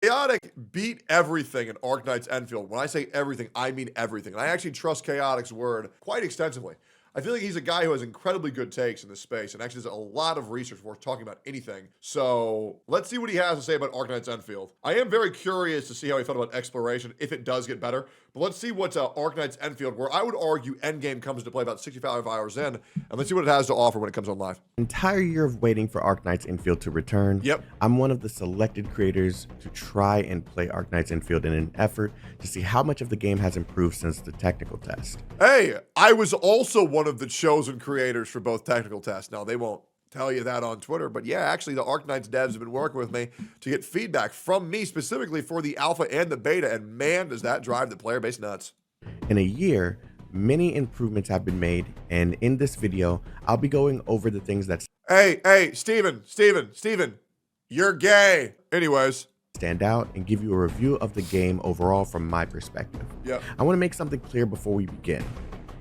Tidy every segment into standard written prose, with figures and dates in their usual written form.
Chaotic beat everything in Arknights Endfield. When I say everything, I mean everything. And I actually trust Chaotic's word quite extensively. I feel like he's a guy who has incredibly good takes in this space and actually does a lot of research before talking about anything. So let's see what he has to say about Arknights Endfield. I am very curious to see how he felt about exploration, if it does get better. But let's see what Arknights Endfield, where I would argue Endgame comes into play about 65 hours in, and let's see what it has to offer when it comes on live. Entire year of waiting for Arknights Endfield to return. Yep. I'm one of the selected creators to try and play Arknights Endfield in an effort to see how much of the game has improved since the technical test. Hey, I was also one of the chosen creators for both technical tests. Now, they won't tell you that on Twitter, but yeah, actually, the Arknights devs have been working with me to get feedback from me specifically for the alpha and the beta, and man, does that drive the player base nuts. In a year, many improvements have been made, and in this video, I'll be going over the things that Hey, Steven, you're gay. Anyways. Stand out and give you a review of the game overall from my perspective. Yep. I want to make something clear before we begin.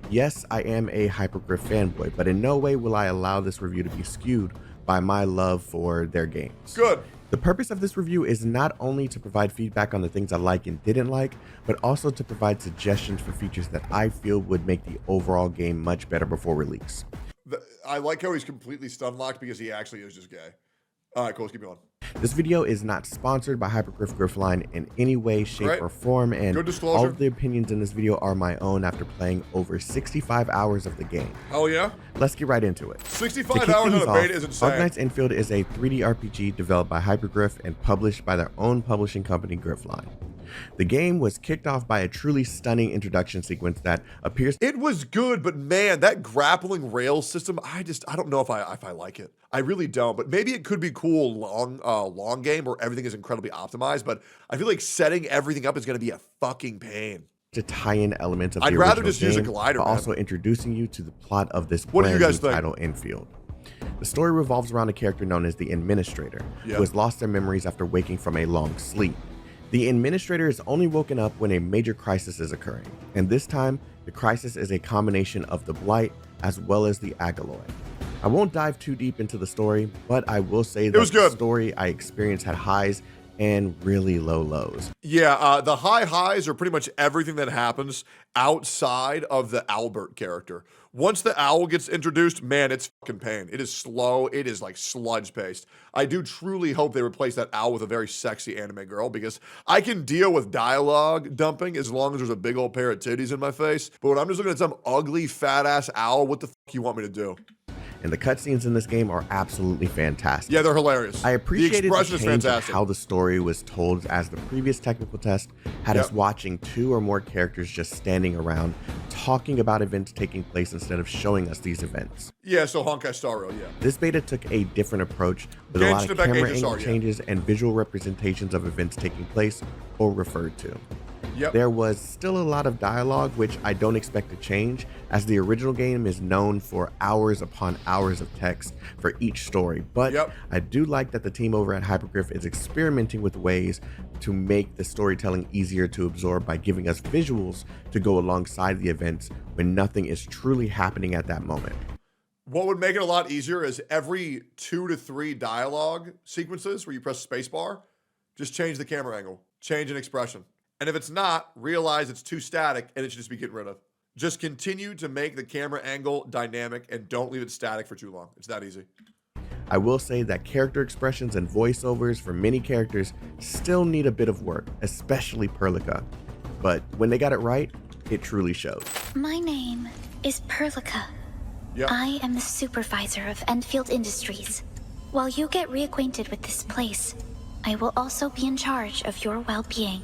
Yes, I am a Hypergriff fanboy, but in no way will I allow this review to be skewed by my love for their games. Good. The purpose of this review is not only to provide feedback on the things I like and didn't like, but also to provide suggestions for features that I feel would make the overall game much better before release. I like how he's completely stun locked because he actually is just gay. All right, cool, let's keep going. This video is not sponsored by Hypergriff Griffline in any way, shape, or form, and good disclosure. All of the opinions in this video are my own after playing over 65 hours of the game. Hell yeah. Let's get right into it. 65 hours on a beta is insane. Arknights Endfield is a 3D RPG developed by Hypergriff and published by their own publishing company, Griffline. The game was kicked off by a truly stunning introduction sequence that appears. It was good, but man, that grappling rail system, I don't know if I like it. I really don't, but maybe it could be cool long game where everything is incredibly optimized, but I feel like setting everything up is going to be a fucking pain. To tie in elements of the I'd original rather just game, use a glider, but man. also introducing you to the plot of this What do you brand guys new think? title, Endfield. The story revolves around a character known as the Administrator, Yep. who has lost their memories after waking from a long sleep. The Administrator is only woken up when a major crisis is occurring, and this time, the crisis is a combination of the Blight as well as the Agaloy. I won't dive too deep into the story, but I will say that the story I experienced had highs and really low lows. Yeah, the high highs are pretty much everything that happens outside of the Albert character. Once the owl gets introduced, man, it's fucking pain. It is slow. It is like sludge paste. I do truly hope they replace that owl with a very sexy anime girl because I can deal with dialogue dumping as long as there's a big old pair of titties in my face. But when I'm just looking at some ugly fat ass owl, what the fuck you want me to do? And the cutscenes in this game are absolutely fantastic. Yeah, they're hilarious. I appreciated the the expression change is of how the story was told, as the previous technical test had us watching two or more characters just standing around talking about events taking place instead of showing us these events. Yeah, so Honkai Star Rail, yeah. This beta took a different approach with a lot of camera angle changes and visual representations of events taking place or referred to. Yep. There was still a lot of dialogue, which I don't expect to change, as the original game is known for hours upon hours of text for each story. But I do like that the team over at Hypergriff is experimenting with ways to make the storytelling easier to absorb by giving us visuals to go alongside the events when nothing is truly happening at that moment. What would make it a lot easier is every 2 to 3 dialogue sequences where you press spacebar, just change the camera angle, change an expression. And if it's not, realize it's too static and it should just be getting rid of. Just continue to make the camera angle dynamic and don't leave it static for too long. It's that easy. I will say that character expressions and voiceovers for many characters still need a bit of work, especially Perlica. But when they got it right, it truly showed. My name is Perlica. Yep. I am the supervisor of Endfield Industries. While you get reacquainted with this place, I will also be in charge of your well-being.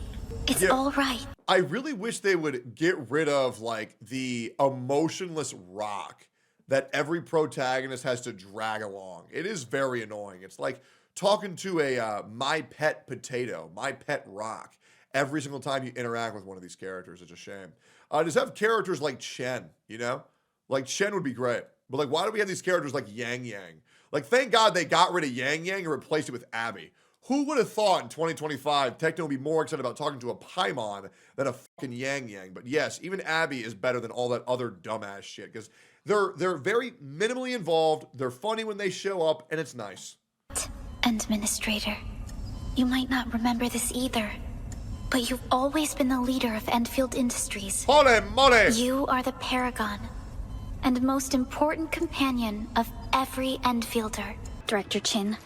It's all right. I really wish they would get rid of like the emotionless rock that every protagonist has to drag along. It is very annoying. It's like talking to a my pet potato, my pet rock, every single time you interact with one of these characters. It's a shame. Just have characters like Chen, you know? Like Chen would be great. But like, why do we have these characters like Yang Yang? Like, thank God they got rid of Yang Yang and replaced it with Abby. Who would have thought in 2025 Tectone would be more excited about talking to a Paimon than a fucking Yang Yang? But yes, even Abby is better than all that other dumbass shit because they're very minimally involved. They're funny when they show up, and it's nice. Administrator, You might not remember this either, but you've always been the leader of Endfield Industries. Holy moly! You are the paragon and most important companion of every Endfielder. Director Chin,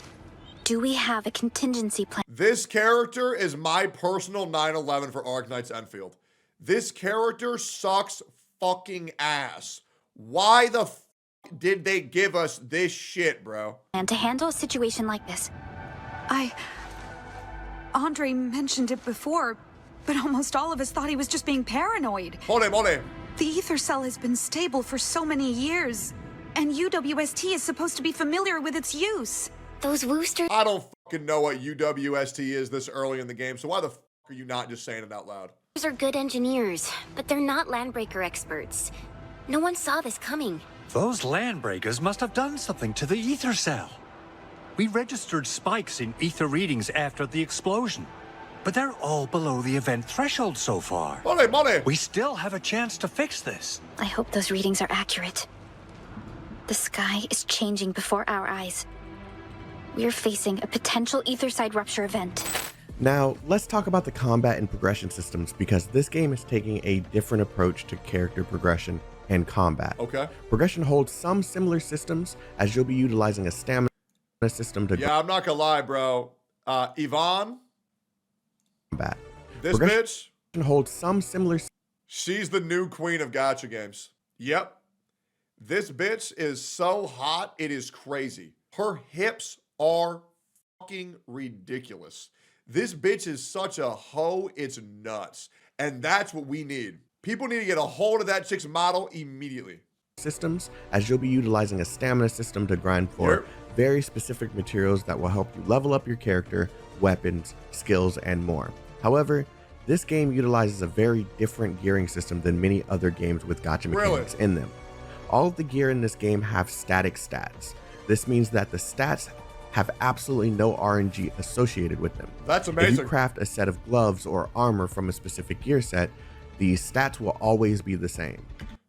do we have a contingency plan? This character is my personal 9/11 for Arknights Endfield. This character sucks fucking ass. Why the f did they give us this shit, bro? And to handle a situation like this. Andre mentioned it before, but almost all of us thought he was just being paranoid. Holy moly. The ether cell has been stable for so many years, and UWST is supposed to be familiar with its use. Those woosters. I don't fucking know what UWST is this early in the game, so why the f are you not just saying it out loud? Are good engineers, but they're not landbreaker experts. No one saw this coming. Those landbreakers must have done something to the ether cell. We registered spikes in ether readings after the explosion, but they're all below the event threshold so far. Money, money! We still have a chance to fix this. I hope those readings are accurate. The sky is changing before our eyes. We're facing a potential ether side rupture event. Now, let's talk about the combat and progression systems, because this game is taking a different approach to character progression and combat. Okay. Progression holds some similar systems, as you'll be utilizing a stamina system to Yeah, I'm not gonna lie, bro. Yvonne, combat. this bitch, holds some similar. She's the new queen of gacha games. Yep. This bitch is so hot, it is crazy. Her hips are fucking ridiculous. This bitch is such a hoe, it's nuts. And that's what we need. People need to get a hold of that chick's model immediately. Systems, as you'll be utilizing a stamina system to grind for very specific materials that will help you level up your character, weapons, skills, and more. However, this game utilizes a very different gearing system than many other games with gacha mechanics in them. All of the gear in this game have static stats. This means that the stats have absolutely no RNG associated with them. That's amazing. If you craft a set of gloves or armor from a specific gear set, these stats will always be the same.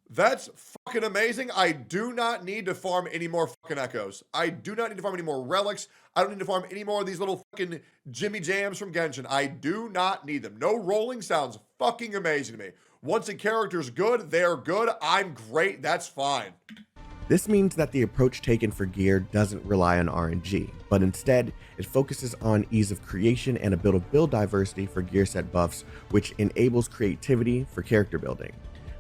That's fucking amazing. I do not need to farm any more fucking echoes. I do not need to farm any more relics. I don't need to farm any more of these little fucking Jimmy Jams from Genshin. I do not need them. No rolling sounds fucking amazing to me. Once a character's good, they're good. I'm great. That's fine. This means that the approach taken for gear doesn't rely on RNG, but instead it focuses on ease of creation and a bit of build diversity for gear set buffs, which enables creativity for character building.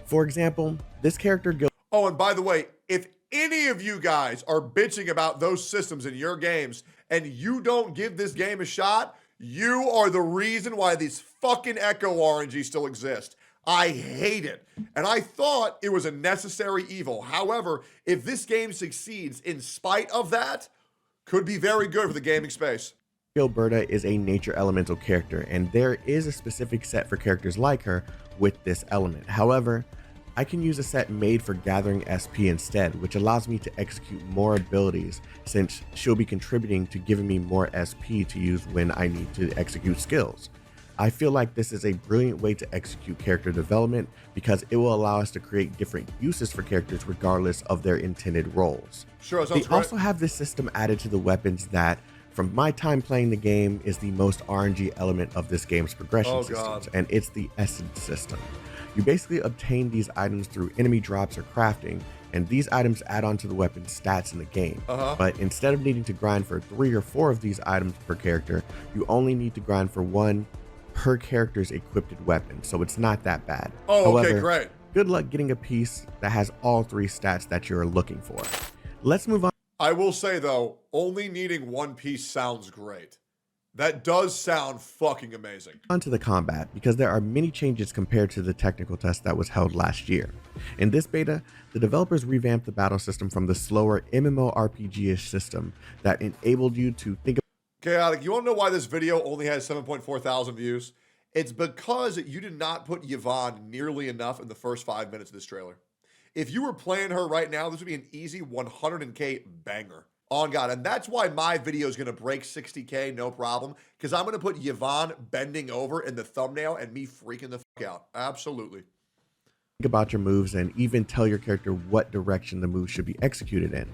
For example, this character guild. Oh, and by the way, if any of you guys are bitching about those systems in your games and you don't give this game a shot, you are the reason why these fucking Echo RNG still exist. I hate it. And I thought it was a necessary evil. However, if this game succeeds in spite of that, could be very good for the gaming space. Gilberta is a nature elemental character, and there is a specific set for characters like her with this element. However, I can use a set made for gathering SP instead, which allows me to execute more abilities, since she'll be contributing to giving me more SP to use when I need to execute skills. I feel like this is a brilliant way to execute character development, because it will allow us to create different uses for characters regardless of their intended roles. Sure, they also have this system added to the weapons that, from my time playing the game, is the most RNG element of this game's progression systems, and it's the essence system. You basically obtain these items through enemy drops or crafting, and these items add on to the weapon's stats in the game. But instead of needing to grind for 3 or 4 of these items per character, you only need to grind for 1 per character's equipped weapon, so it's not that bad. However, okay, great. Good luck getting a piece that has all 3 stats that you're looking for. Let's move on. I will say though, only needing 1 piece sounds great. That does sound fucking amazing. On to the combat, because there are many changes compared to the technical test that was held last year. In this beta, the developers revamped the battle system from the slower MMORPG-ish system that enabled you to think. Chaotic, you want to know why this video only has 7.4 thousand views? It's because you did not put Yvonne nearly enough in the first 5 minutes of this trailer. If you were playing her right now, this would be an easy 100K banger. On God, and that's why my video is going to break 60K, no problem, because I'm going to put Yvonne bending over in the thumbnail and me freaking the fuck out. Absolutely. about your moves and even tell your character what direction the move should be executed in.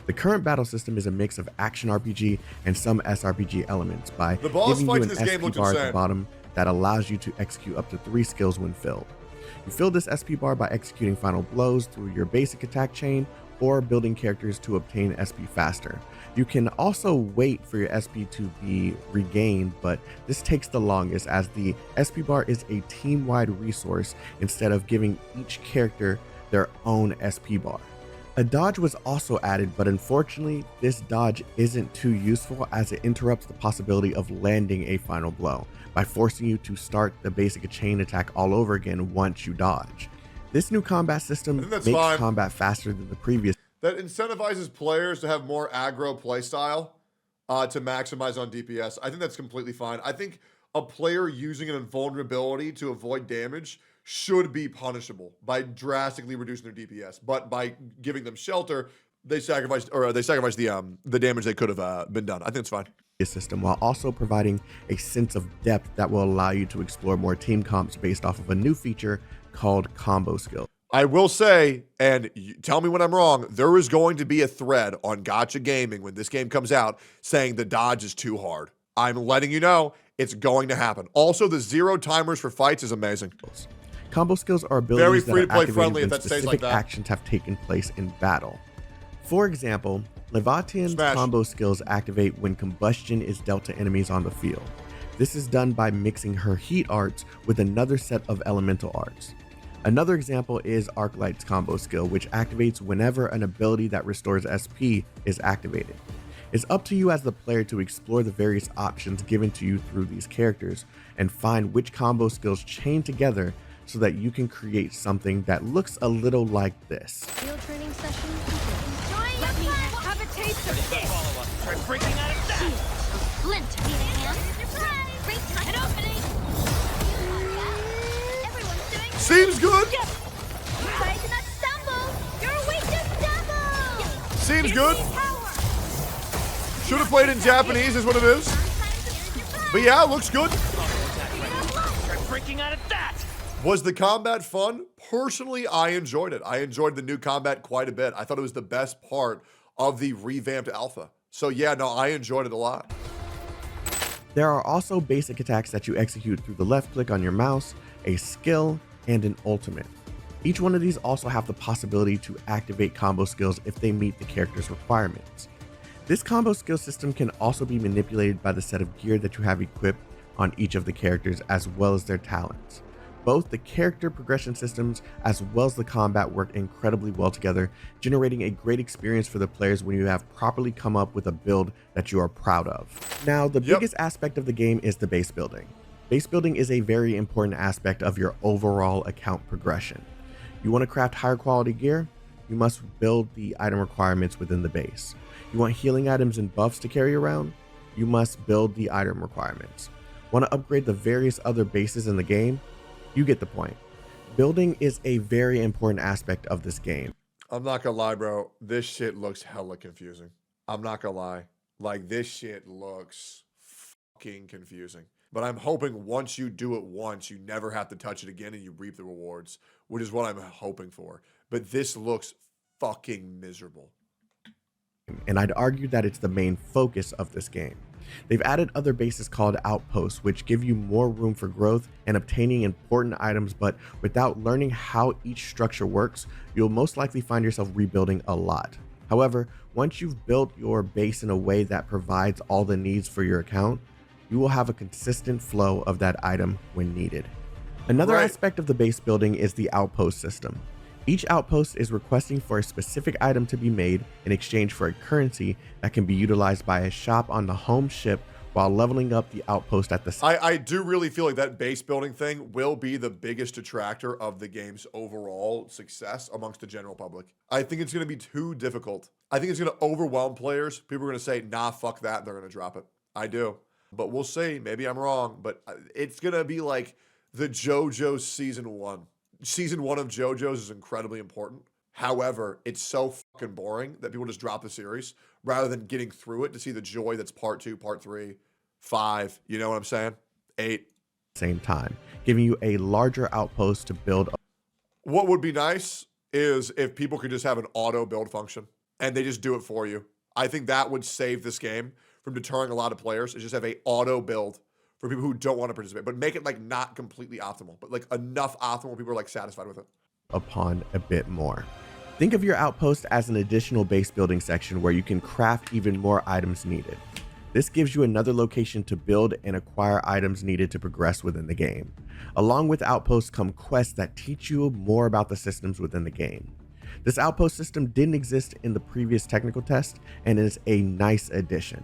The current battle system is a mix of action RPG and some SRPG elements by giving you an SP bar at the bottom that allows you to execute up to 3 skills when filled. You fill this SP bar by executing final blows through your basic attack chain or building characters to obtain SP faster. You can also wait for your SP to be regained, but this takes the longest as the SP bar is a team-wide resource instead of giving each character their own SP bar. A dodge was also added, but unfortunately, this dodge isn't too useful as it interrupts the possibility of landing a final blow by forcing you to start the basic chain attack all over again once you dodge. This new combat system makes combat faster than the previous. That incentivizes players to have more aggro playstyle to maximize on DPS. I think that's completely fine. I think a player using an invulnerability to avoid damage should be punishable by drastically reducing their DPS. But by giving them shelter, they sacrificed the damage they could have been done. I think it's fine. System while also providing a sense of depth that will allow you to explore more team comps based off of a new feature called combo skill. I will say, and tell me when I'm wrong, there is going to be a thread on Gotcha Gaming when this game comes out saying the dodge is too hard. I'm letting you know it's going to happen. Also, the 0 timers for fights is amazing. Combo skills are abilities very free that are to play activated friendly when if that stays specific like that. actions have taken place in battle. For example, Levatian's combo skills activate when combustion is dealt to enemies on the field. This is done by mixing her heat arts with another set of elemental arts. Another example is Arknights combo skill, which activates whenever an ability that restores SP is activated. It's up to you as the player to explore the various options given to you through these characters and find which combo skills chain together so that you can create something that looks a little like this. Field training session. Let me have a taste of this. Try breaking out of that. Splinter. Need a hand? Great time. An opening. Everyone's doing Seems good. Try to not stumble. You're wasted double. Seems good. Should have played in Japanese is what it is. But yeah, looks good. Try breaking out of that. Was the combat fun? Personally, I enjoyed it. I enjoyed the new combat quite a bit. I thought it was the best part of the revamped alpha. So yeah, no, I enjoyed it a lot. There are also basic attacks that you execute through the left click on your mouse, a skill, and an ultimate. Each one of these also have the possibility to activate combo skills if they meet the character's requirements. This combo skill system can also be manipulated by the set of gear that you have equipped on each of the characters as well as their talents. Both the character progression systems as well as the combat work incredibly well together, generating a great experience for the players when you have properly come up with a build that you are proud of. Now, the biggest aspect of the game is the base building. Base building is a very important aspect of your overall account progression. You want to craft higher quality gear? You must build the item requirements within the base. You want healing items and buffs to carry around? You must build the item requirements. Want to upgrade the various other bases in the game? You get the point. Building is a very important aspect of this game. I'm not gonna lie, bro. This shit looks hella confusing. I'm not gonna lie. Like, this shit looks fucking confusing. But I'm hoping once you do it once, you never have to touch it again and you reap the rewards, which is what I'm hoping for. But this looks fucking miserable. And I'd argue that it's the main focus of this game. They've added other bases called outposts, which give you more room for growth and obtaining important items, but without learning how each structure works, you'll most likely find yourself rebuilding a lot. However, once you've built your base in a way that provides all the needs for your account, you will have a consistent flow of that item when needed. Another aspect of the base building is the outpost system. Each outpost is requesting for a specific item to be made in exchange for a currency that can be utilized by a shop on the home ship while leveling up the outpost at the site. I do really feel like that base building thing will be the biggest detractor of the game's overall success amongst the general public. I think it's going to be too difficult. I think it's going to overwhelm players. People are going to say, nah, fuck that. They're going to drop it. I do. But we'll see. Maybe I'm wrong. But it's going to be like the JoJo's Season 1. Season 1 of JoJo's is incredibly important. However, it's so fucking boring that people just drop the series rather than getting through it to see the joy that's part 2, part 3, 5. You know what I'm saying? 8. Same time, giving you a larger outpost to build. What would be nice is if people could just have an auto build function and they just do it for you. I think that would save this game from deterring a lot of players. Is just have a auto build for people who don't want to participate, but make it like not completely optimal, but like enough optimal where people are like satisfied with it. Upon a bit more. Think of your outpost as an additional base building section where you can craft even more items needed. This gives you another location to build and acquire items needed to progress within the game. Along with outposts come quests that teach you more about the systems within the game. This outpost system didn't exist in the previous technical test and is a nice addition.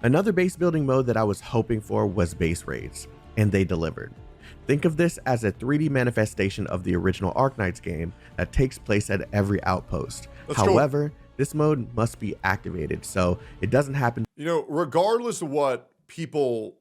Another base building mode that I was hoping for was base raids, and they delivered. Think of this as a 3D manifestation of the original Arknights game that takes place at every outpost. However, this mode must be activated, so it doesn't happen. You know, regardless of what people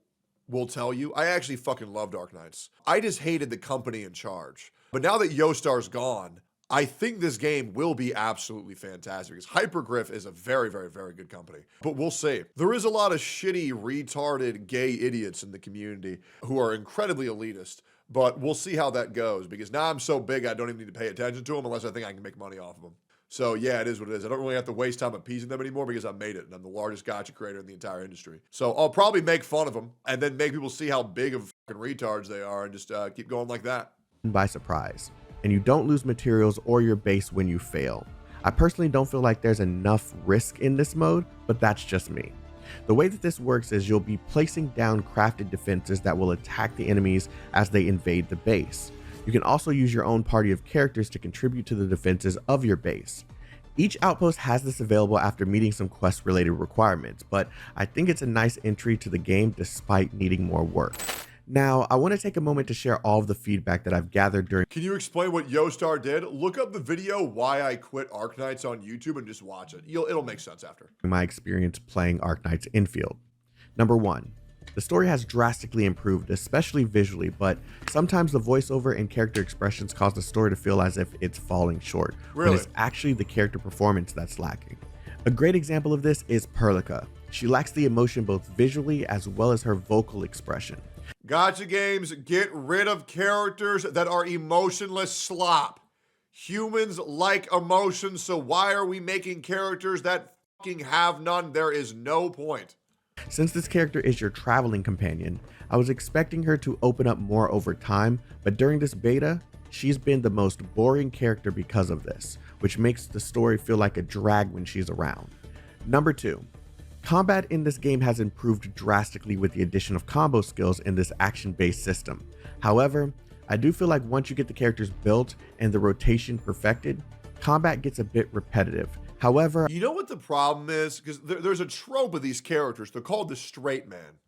will tell you, I actually fucking loved Arknights. I just hated the company in charge. But now that Yostar's gone, I think this game will be absolutely fantastic because Hypergriff is a very, very, very good company. But we'll see. There is a lot of shitty, retarded, gay idiots in the community who are incredibly elitist. But we'll see how that goes because now I'm so big I don't even need to pay attention to them unless I think I can make money off of them. So yeah, it is what it is. I don't really have to waste time appeasing them anymore because I made it and I'm the largest gacha creator in the entire industry. So I'll probably make fun of them and then make people see how big of fucking retards they are and just keep going like that. By surprise, and you don't lose materials or your base when you fail. I personally don't feel like there's enough risk in this mode, but that's just me. The way that this works is you'll be placing down crafted defenses that will attack the enemies as they invade the base. You can also use your own party of characters to contribute to the defenses of your base. Each outpost has this available after meeting some quest related requirements, but I think it's a nice entry to the game despite needing more work. Now, I want to take a moment to share all of the feedback that I've gathered during. Can you explain what Yostar did? Look up the video Why I Quit Arknights on YouTube and just watch it. It'll make sense after. My experience playing Arknights Endfield. Number 1. The story has drastically improved, especially visually, but sometimes the voiceover and character expressions cause the story to feel as if it's falling short, when it's actually the character performance that's lacking. A great example of this is Perlica. She lacks the emotion both visually as well as her vocal expression. Gacha games, get rid of characters that are emotionless slop. Humans like emotions, so why are we making characters that fucking have none? There is no point. Since this character is your traveling companion, I was expecting her to open up more over time, but during this beta, she's been the most boring character because of this, which makes the story feel like a drag when she's around. Number 2. Combat in this game has improved drastically with the addition of combo skills in this action-based system. However, I do feel like once you get the characters built and the rotation perfected, combat gets a bit repetitive. However, you know what the problem is? Because there's a trope of these characters. They're called the straight man.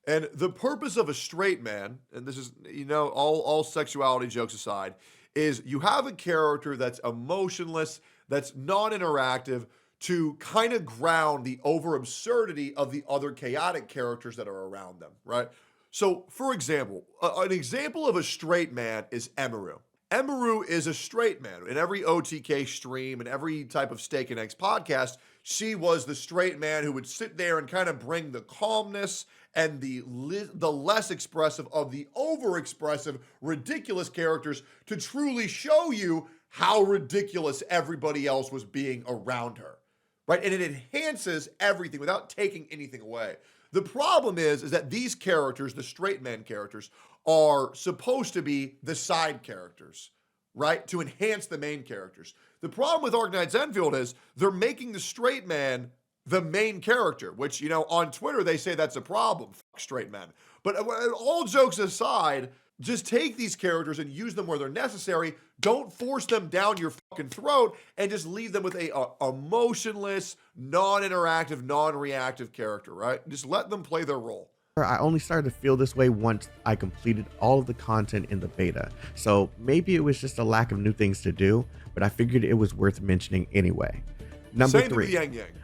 And the purpose of a straight man, and this is, you know, all sexuality jokes aside, is you have a character that's emotionless, that's non-interactive, to kind of ground the over absurdity of the other chaotic characters that are around them, right? So, for example, an example of a straight man is Emiru. Emiru is a straight man. In every OTK stream and every type of Steak and Eggs podcast, she was the straight man who would sit there and kind of bring the calmness and the less expressive of the over-expressive, ridiculous characters to truly show you how ridiculous everybody else was being around her, right? And it enhances everything without taking anything away. The problem is that these characters, the straight man characters, are supposed to be the side characters, right? To enhance the main characters. The problem with Arknights Endfield is they're making the straight man the main character, which, you know, on Twitter, they say that's a problem. Fuck straight men. But all jokes aside, just take these characters and use them where they're necessary. Don't force them down your fucking throat and just leave them with a emotionless, non-interactive, non-reactive character, right? Just let them play their role. I only started to feel this way once I completed all of the content in the beta, so maybe it was just a lack of new things to do, but I figured it was worth mentioning anyway. Number 3,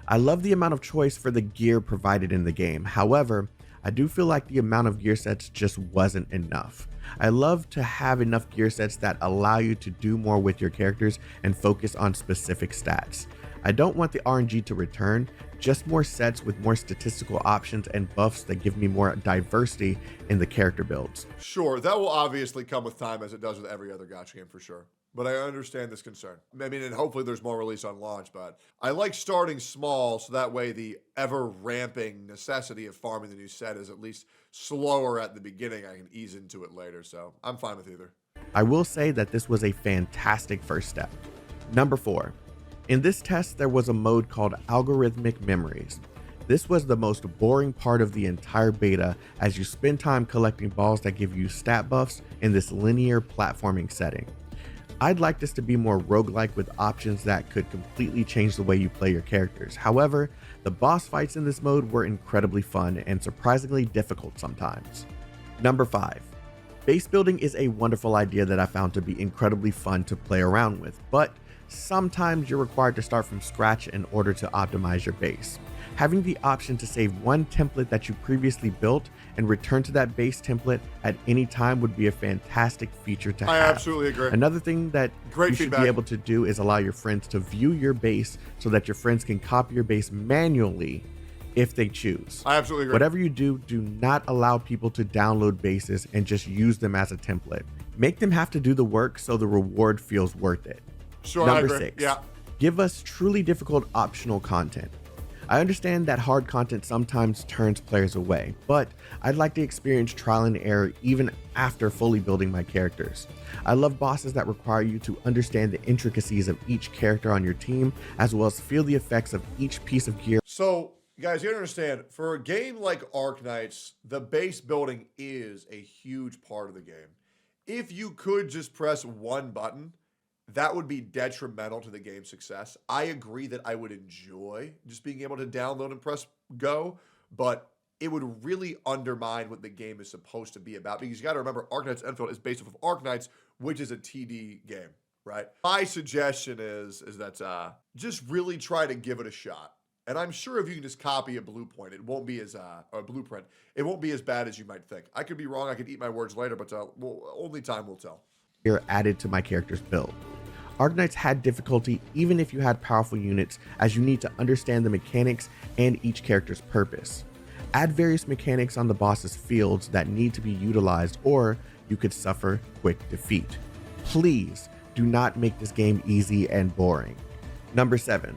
I love the amount of choice for the gear provided in the game. However, I do feel like the amount of gear sets just wasn't enough. I love to have enough gear sets that allow you to do more with your characters and focus on specific stats. I don't want the RNG to return, just more sets with more statistical options and buffs that give me more diversity in the character builds. Sure, that will obviously come with time as it does with every other gacha game for sure. but I understand this concern. I mean, and hopefully there's more release on launch, but I like starting small so that way the ever ramping necessity of farming the new set is at least slower at the beginning. I can ease into it later, so I'm fine with either. I will say that this was a fantastic first step. Number 4. In this test, there was a mode called Algorithmic Memories. This was the most boring part of the entire beta, as you spend time collecting balls that give you stat buffs in this linear platforming setting. I'd like this to be more roguelike with options that could completely change the way you play your characters. However, the boss fights in this mode were incredibly fun and surprisingly difficult sometimes. Number 5. Base building is a wonderful idea that I found to be incredibly fun to play around with, but sometimes you're required to start from scratch in order to optimize your base. Having the option to save one template that you previously built and return to that base template at any time would be a fantastic feature to have. I absolutely agree. Another thing that you should be able to do is allow your friends to view your base so that your friends can copy your base manually if they choose. I absolutely agree. Whatever you do, do not allow people to download bases and just use them as a template. Make them have to do the work so the reward feels worth it. Sure, Number I agree. 6. Yeah. Give us truly difficult optional content. I understand that hard content sometimes turns players away, but I'd like to experience trial and error even after fully building my characters. I love bosses that require you to understand the intricacies of each character on your team, as well as feel the effects of each piece of gear. So, guys, you understand, for a game like Arknights, the base building is a huge part of the game. If you could just press one button, that would be detrimental to the game's success. I agree that I would enjoy just being able to download and press go, but it would really undermine what the game is supposed to be about, because you got to remember, Arknights Endfield is based off of Arknights, which is a TD game, right? My suggestion is that just really try to give it a shot. And I'm sure if you can just copy a blueprint, it won't be as it won't be as bad as you might think. I could be wrong. I could eat my words later, but only time will tell. Added to my character's build. Arknights had difficulty even if you had powerful units, as you need to understand the mechanics and each character's purpose. Add various mechanics on the boss's fields that need to be utilized, or you could suffer quick defeat. Please do not make this game easy and boring. Number 7.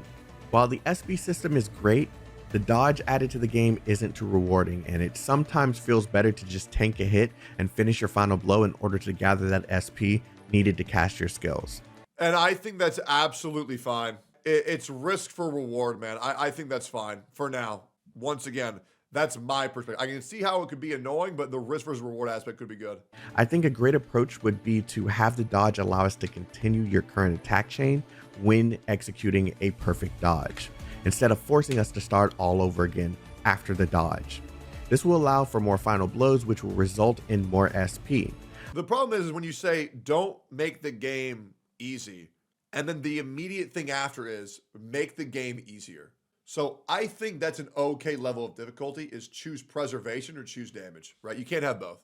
While the SB system is great, the dodge added to the game isn't too rewarding, and it sometimes feels better to just tank a hit and finish your final blow in order to gather that SP needed to cast your skills. And I think that's absolutely fine. It's risk for reward, man. I think that's fine for now. Once again, that's my perspective. I can see how it could be annoying, but the risk versus reward aspect could be good. I think a great approach would be to have the dodge allow us to continue your current attack chain when executing a perfect dodge, instead of forcing us to start all over again after the dodge. This will allow for more final blows, which will result in more SP. The problem is when you say don't make the game easy, and then the immediate thing after is make the game easier. So I think that's an okay level of difficulty, is choose preservation or choose damage, right? You can't have both.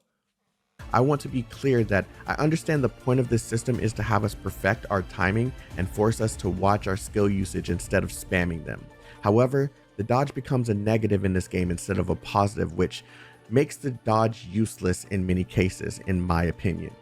I want to be clear that I understand the point of this system is to have us perfect our timing and force us to watch our skill usage instead of spamming them. However, the dodge becomes a negative in this game instead of a positive, which makes the dodge useless in many cases, in my opinion.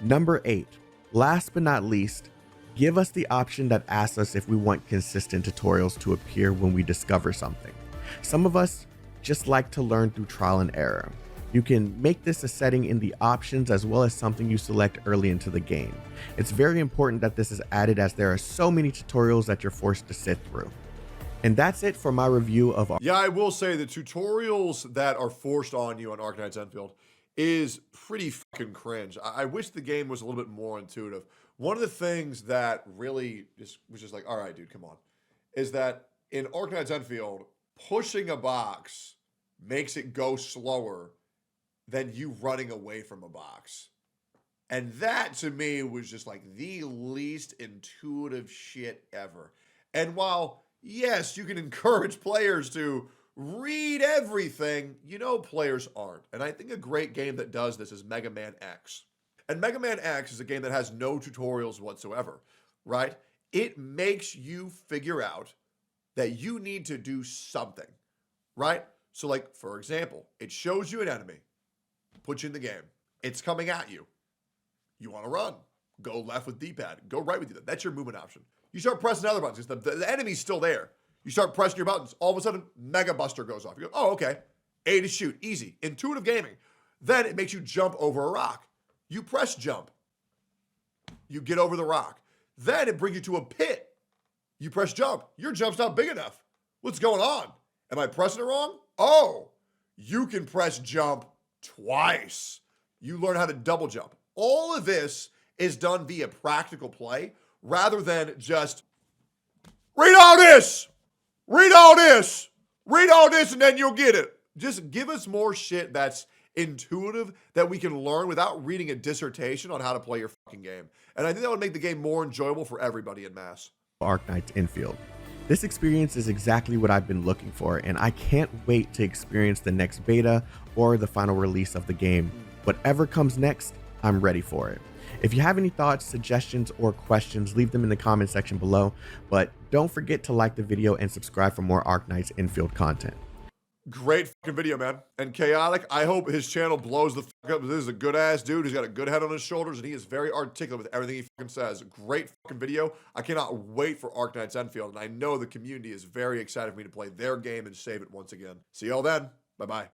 Number 8. Last but not least, give us the option that asks us if we want consistent tutorials to appear when we discover something. Some of us just like to learn through trial and error. You can make this a setting in the options as well as something you select early into the game. It's very important that this is added, as there are so many tutorials that you're forced to sit through. And that's it for my review of... Yeah, I will say the tutorials that are forced on you on Arknights Endfield is pretty fucking cringe. I wish the game was a little bit more intuitive. One of the things that really was just like, all right, dude, come on, is that in Arknights Endfield, pushing a box makes it go slower than you running away from a box. And that, to me, was just like the least intuitive shit ever. And while, yes, you can encourage players to read everything, you know, players aren't. And I think a great game that does this is Mega Man X. And Mega Man X is a game that has no tutorials whatsoever, right? It makes you figure out that you need to do something, right? So, like, for example, it shows you an enemy, puts you in the game. It's coming at you. You want to run. Go left with D-pad. Go right with D-pad. That's your movement option. You start pressing other buttons. The enemy's still there. You start pressing your buttons. All of a sudden, Mega Buster goes off. You go, oh, okay. A to shoot. Easy. Intuitive gaming. Then it makes you jump over a rock. You press jump. You get over the rock. Then it brings you to a pit. You press jump. Your jump's not big enough. What's going on? Am I pressing it wrong? Oh, you can press jump twice. You learn how to double jump. All of this is done via practical play rather than just read all this, read all this, read all this, and then you'll get it. Just give us more shit that's intuitive that we can learn without reading a dissertation on how to play your fucking game. And I think that would make the game more enjoyable for everybody in mass. Arknights Endfield. This experience is exactly what I've been looking for, and I can't wait to experience the next beta or the final release of the game. Whatever comes next, I'm ready for it. If you have any thoughts, suggestions, or questions, leave them in the comment section below, but don't forget to like the video and subscribe for more Arknights Endfield content. Great fucking video, man. And Chaotic, I hope his channel blows the fuck up. This is a good-ass dude. He's got a good head on his shoulders, and he is very articulate with everything he fucking says. Great fucking video. I cannot wait for Arknights Endfield, and I know the community is very excited for me to play their game and save it once again. See y'all then. Bye-bye.